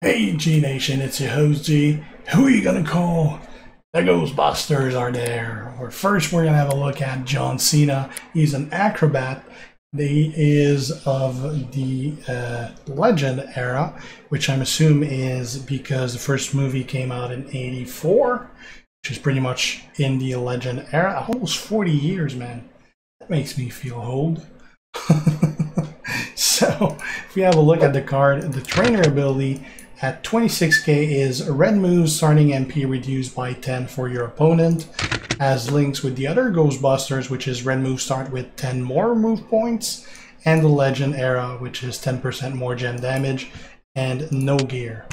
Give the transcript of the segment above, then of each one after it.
Hey G Nation, it's your host G. Who are you gonna call? The Ghostbusters are there. First, we're gonna have a look at John Cena. He's an acrobat. He is of the Legend era, which I'm assuming is because the first movie came out in '84, which is pretty much in the Legend era. Almost 40 years, man. That makes me feel old. So, if we have a look at the card, the trainer ability at 26k is red moves starting MP reduced by 10 for your opponent, as links with the other Ghostbusters, which is red moves start with 10 more move points, and the Legend era, which is 10% more gem damage and no gear.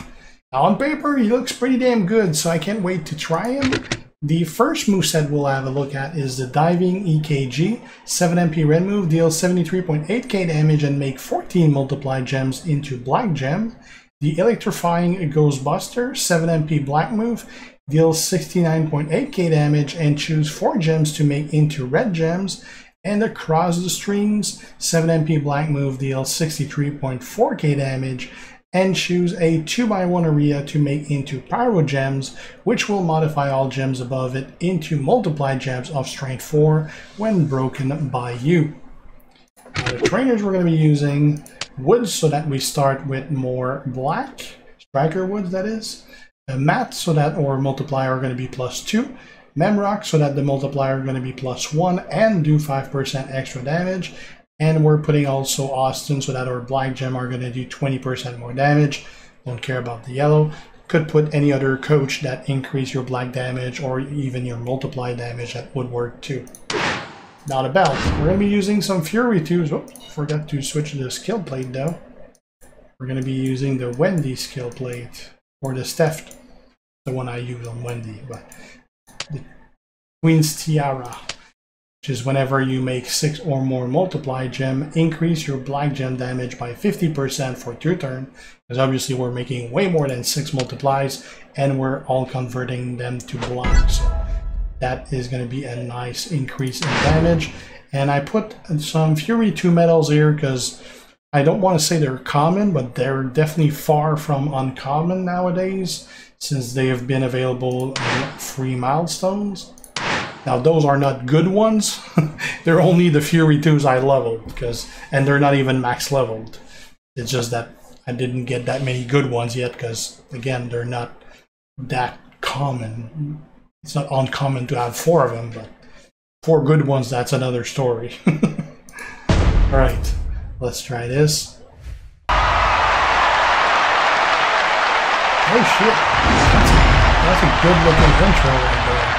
Now on paper, he looks pretty damn good, so I can't wait to try him. The first moveset we'll have a look at is the Diving EKG. 7 MP red move, deals 73.8k damage and make 14 multiplied gems into black gem. The Electrifying Ghostbuster, 7 MP black move, deals 69.8k damage and choose 4 gems to make into red gems. And Across the Streams, 7 MP black move, deals 63.4k damage and choose a 2x1 area to make into pyro gems, which will modify all gems above it into multiplied gems of strength 4 when broken by you. Now the trainers we're going to be using: wood, so that we start with more black, striker woods that is. Matte, so that our multiplier are going to be +2. Memrock, so that the multiplier are going to be +1 and do 5% extra damage. And we're putting also Austin, so that our black gem are going to do 20% more damage. Don't care about the yellow. Could put any other coach that increase your black damage or even your multiply damage, that would work too. Now the belt. We're going to be using some Fury 2s. Oh, forgot to switch to the skill plate though. We're going to be using the Wendy skill plate, or the Steph, the one I use on Wendy, but the Queen's Tiara, which is whenever you make 6 or more multiply gem, increase your black gem damage by 50% for 2 turns, because obviously we're making way more than 6 multiplies and we're all converting them to black, so that is going to be a nice increase in damage. And I put some Fury 2 medals here because I don't want to say they're common, but they're definitely far from uncommon nowadays, since they have been available in free milestones. Now those are not good ones. They're only the Fury 2s I leveled, and they're not even max leveled. It's just that I didn't get that many good ones yet, because again, they're not that common. It's not uncommon to have 4 of them, but 4 good ones, that's another story. Alright, let's try this. Oh shit, that's a good looking intro right there.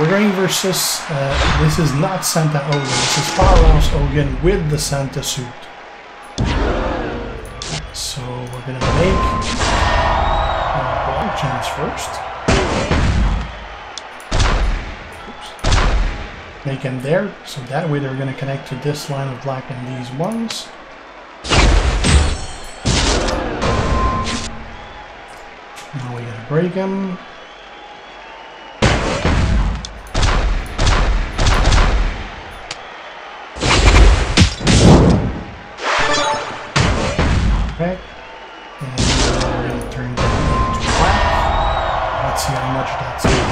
We're going versus, this is not Santa Hogan, this is Powerhouse Hogan with the Santa suit. So we're going to make black gems first. Oops. Make them there, so that way they're going to connect to this line of black and these ones. Now we got to break them. Okay, and we're going to turn that into black. Let's see how much that's going to.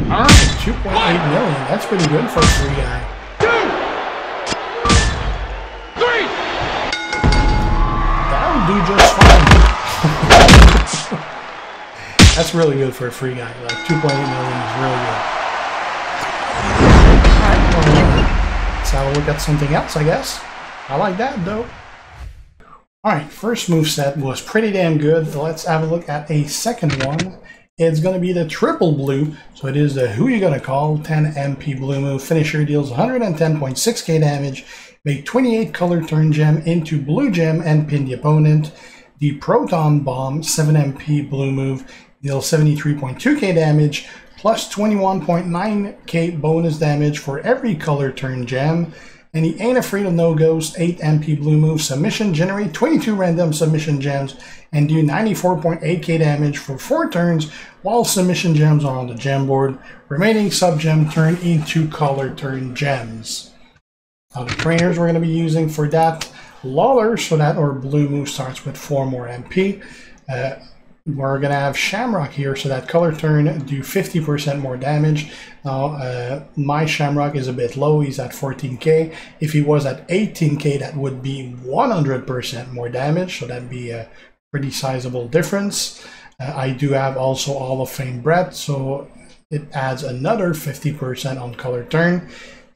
Alright, 2.8 million. That's pretty good for a free guy. 2, 3. That'll do just fine. That's really good for a free guy. Like 2.8 million is really good. Let's have a look at something else, I guess. I like that though. Alright, first moveset was pretty damn good. Let's have a look at a second one. It's going to be the triple blue. So it is the Who You Gonna Call 10 MP blue move. Finisher deals 110.6k damage. Make 28 color turn gem into blue gem and pin the opponent. The Proton Bomb 7 MP blue move. Deals 73.2k damage, plus 21.9k bonus damage for every color turn gem. And he ain't afraid of no ghost. 8 MP blue move submission, generate 22 random submission gems, and do 94.8k damage for 4 turns while submission gems are on the gem board. Remaining sub gem turn into color turn gems. Now the trainers we're going to be using for that, Lawler, so that our blue move starts with 4 more MP. We're going to have Shamrock here, so that color turn do 50% more damage. Now, my Shamrock is a bit low. He's at 14k. If he was at 18k, that would be 100% more damage, so that'd be a pretty sizable difference. I do have also Hall of Fame Brett, so it adds another 50% on color turn.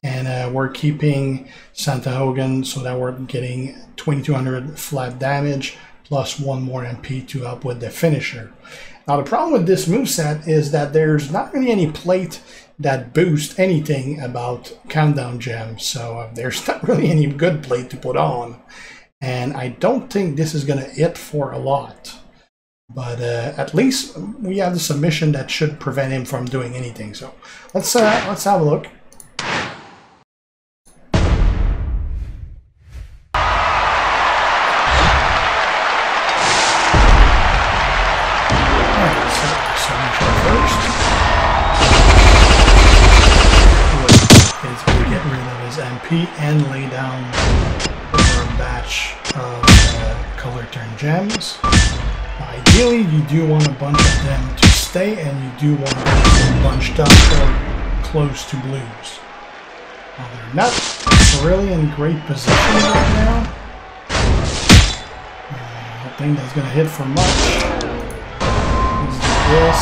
And we're keeping Santa Hogan so that we're getting 2200 flat damage plus 1 more MP to help with the finisher. Now the problem with this moveset is that there's not really any plate that boosts anything about countdown gems, so there's not really any good plate to put on. And I don't think this is going to hit for a lot. But at least we have the submission that should prevent him from doing anything. So let's have a look. And lay down over a batch of color turn gems. Ideally, you do want a bunch of them to stay, and you do want them bunched up or close to blues. Now, they're not really in great position right now. I don't think that's going to hit for much. Let's do this.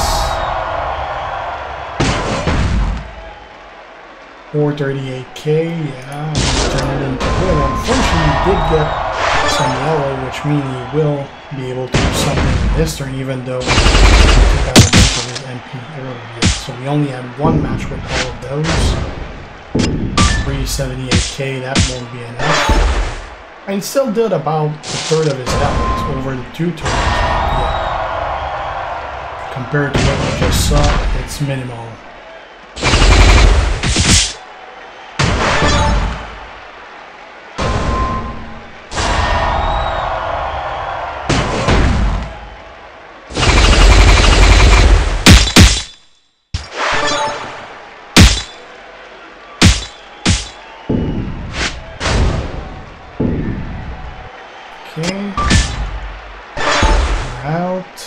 438k, yeah, turn it into good. Unfortunately, he did get some yellow, which means he will be able to do something in this turn, even though he took out a bunch of his MP earlier. So we only had 1 match with all of those. 378k, that won't be enough. And he still did about a third of his health over the 2 turns. Yeah. Compared to what we just saw, it's minimal. Okay, we're out.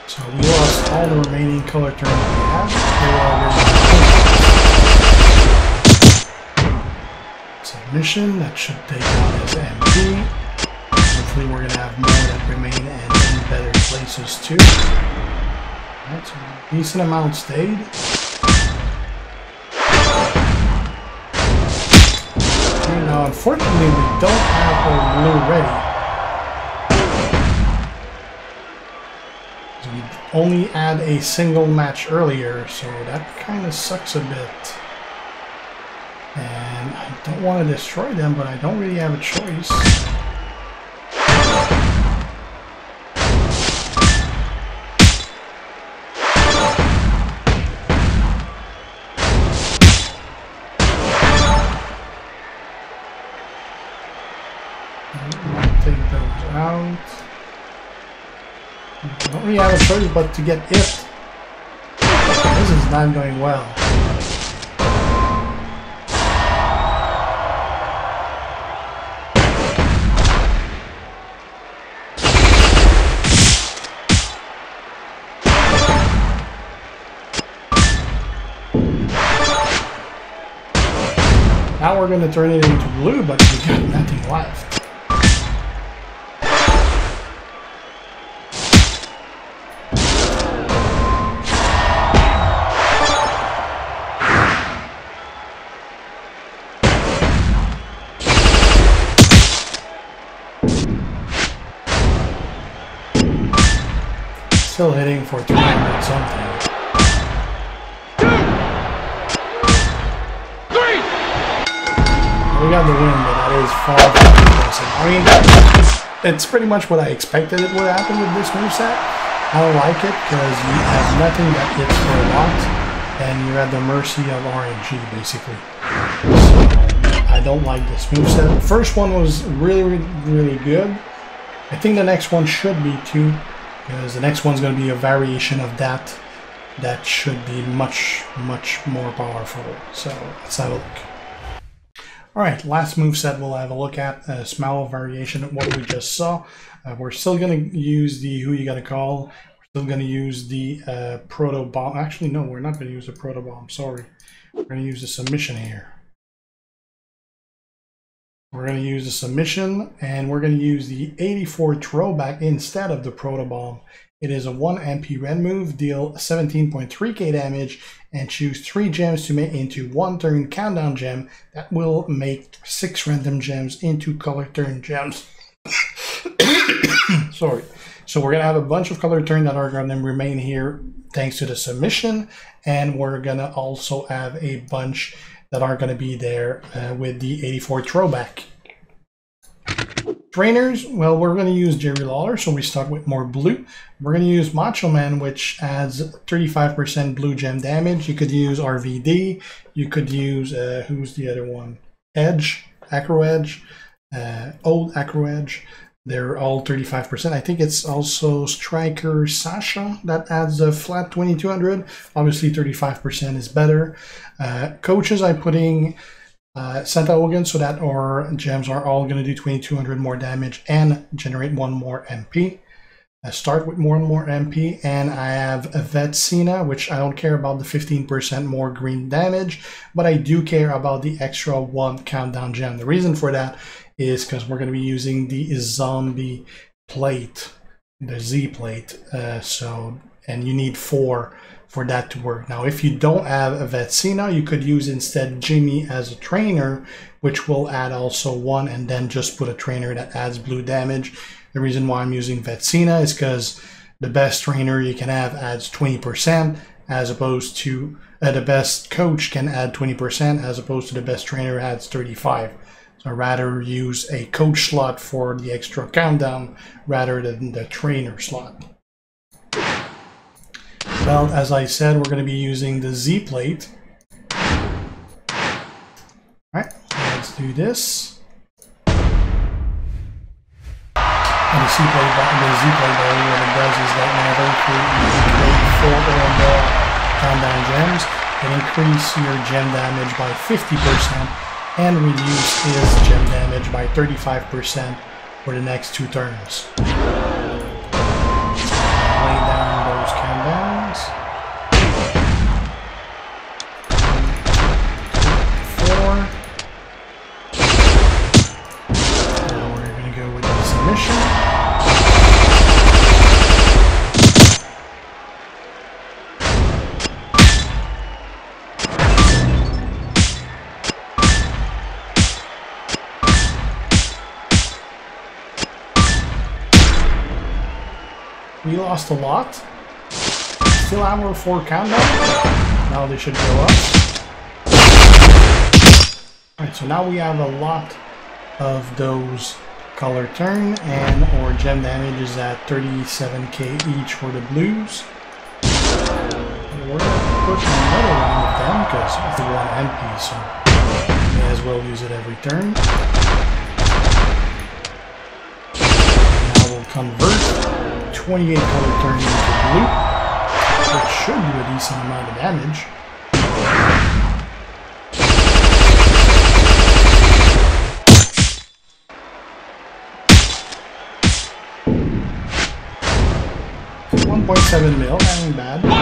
So we lost all the remaining color turns we have. Submission, that should take out his MP. Hopefully we're going to have more that remain and in better places too. Alright, so a decent amount stayed. Now, unfortunately, we don't have our blue ready. So we only had a single match earlier, so that kind of sucks a bit. And I don't want to destroy them, but I don't really have a choice. Take those out. I don't really have a choice but to get it. This is not going well. Now we're going to turn it into blue, but we got nothing left. Still hitting for 300 something. 2, 3. We got the win, but that is far from impressive. I mean, it's pretty much what I expected it would happen with this moveset. I don't like it because you have nothing that hits for a lot, and you're at the mercy of RNG basically. So, I don't like this moveset. The first one was really good. I think the next one should be too, because the next one's going to be a variation of that. That should be much more powerful. So let's have a look. Alright, last moveset we'll have a look at. A small variation of what we just saw. We're still going to use the Who You Gotta Call. We're still going to use the Proto Bomb. Actually, no, we're not going to use the Proto Bomb. Sorry. We're going to use the submission here. We're going to use the submission, and we're going to use the 84 throwback instead of the Proto Bomb. It is a 1 MP red move, deal 17.3k damage, and choose 3 gems to make into 1 turn countdown gem that will make 6 random gems into color turn gems. Sorry. So we're going to have a bunch of color turn that are going to remain here thanks to the submission, and we're going to also have a bunch that are going to be there with the 84 throwback. Trainers, well, we're going to use Jerry Lawler, so we start with more blue. We're going to use Macho Man, which adds 35% blue gem damage. You could use RVD. You could use, who's the other one? Edge, Acro Edge, Old Acro Edge. They're all 35%. I think it's also Striker Sasha that adds a flat 2200. Obviously, 35% is better. Coaches, I'm putting Santa Hogan so that our gems are all going to do 2200 more damage and generate 1 more MP. Start with more and more MP, and I have a Vet Cena, which I don't care about the 15% more green damage, but I do care about the extra 1 countdown gem. The reason for that is because we're going to be using the zombie plate, the Z plate, and you need 4 for that to work. Now, if you don't have a Vet Cena, you could use instead Jimmy as a trainer, which will add also 1, and then just put a trainer that adds blue damage. The reason why I'm using Vet Cena is because the best trainer you can have adds 20%, as opposed to the best coach can add 20%, as opposed to the best trainer adds 35%. So I'd rather use a coach slot for the extra countdown rather than the trainer slot. Well, as I said, we're going to be using the Z plate. Alright, so let's do this. And the Z plate button, what it does is that whenever you create 4 or more countdown gems, it increases your gem damage by 50% and reduce his gem damage by 35% for the next 2 turns. Lay down those countdowns. 4. Now we're going to go with the submission. We lost a lot. Still have our 4 countdown. Now they should go up. Alright, so now we have a lot of those color turn, and our gem damage is at 37k each for the blues. We're going to put another round of them because it's the 1 MP, so we may as well use it every turn. And now we'll convert 28 color turns into blue, which should do a decent amount of damage. $1.7 mil, that ain't bad. 1,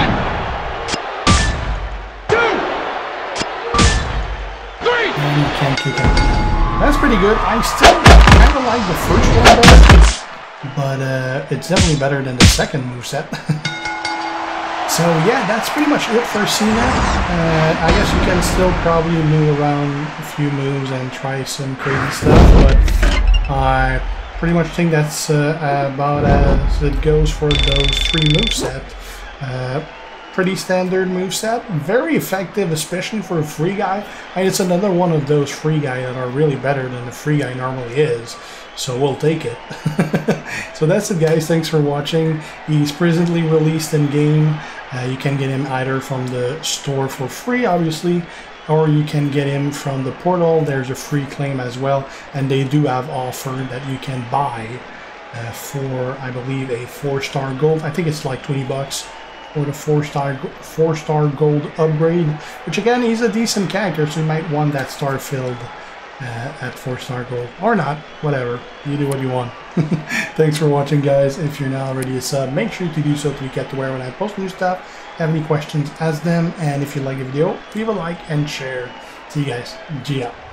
2, 3. And you can't kick out. That's pretty good. I still kind of like the first one better. But it's definitely better than the second moveset. So yeah, that's pretty much it for Cena. I guess you can still probably move around a few moves and try some crazy stuff, but I pretty much think that's about as it goes for those 3 moveset. Pretty standard moveset, very effective, especially for a free guy. And it's another one of those free guys that are really better than the free guy normally is. So we'll take it. So that's it, guys. Thanks for watching. He's presently released in game. You can get him either from the store for free, obviously, or you can get him from the portal. There's a free claim as well, and they do have offer that you can buy for, I believe, a 4-star gold. I think it's like 20 bucks for the 4-star gold upgrade, which again, he's a decent character, so you might want that star filled at 4-star gold, or not, whatever, you do what you want. Thanks for watching, guys. If you're not already a sub, make sure to do so to be kept aware when I post new stuff. Have any questions, ask them, and if you like the video, leave a like and share. See you guys. G out.